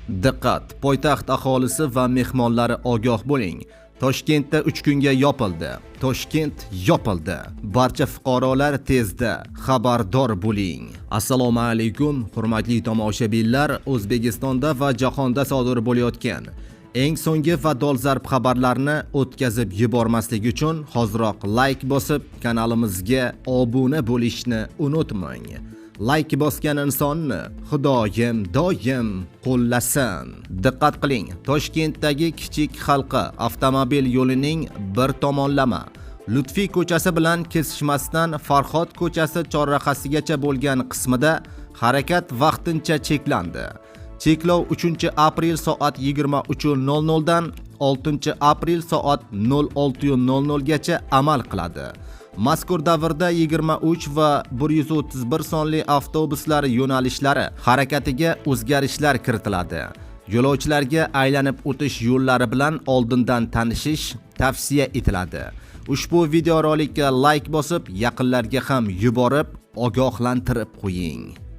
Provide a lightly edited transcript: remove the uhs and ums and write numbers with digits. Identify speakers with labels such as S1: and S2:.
S1: Diqqat! Poytaxt aholisi va mehmonlari ogoh bo'ling. Toshkentda 3 kunga yopildi. Toshkent yopildi. Barcha fuqarolar tezda xabardor bo'ling. Assalomu alaykum, hurmatli tomoshabinlar. O'zbekistonda va jahonda sodir bo'layotgan eng so'nggi va dolzarb xabarlarni o'tkazib yubormaslik uchun hoziroq like bosib, kanalimizga obuna bo'lishni unutmang. Like bosgan insonni Xudoyim doim qo'llasin. Diqqat qiling, Toshkentdagi kichik halqa avtomobil yo'lining bir tomonlama Lutfiy ko'chasi bilan kesishmasdan Farhod ko'chasi chorrahasigacha bo'lgan qismida harakat vaqtincha cheklandi. Cheklov 3-aprel soat 23:00 dan 6-aprel soat 06:00 gacha amal qiladi. Mazkur davrda 23 va 131 sonli avtobuslar yo'nalishlari harakatiga o'zgarishlar kiritiladi. Yo'lovchilarga aylanib o'tish yo'llari bilan oldindan tanishish tavsiya etiladi. Ushbu videorolikka like bosib, yaqinlarga ham yuborib, ogohlantirib qo'ying.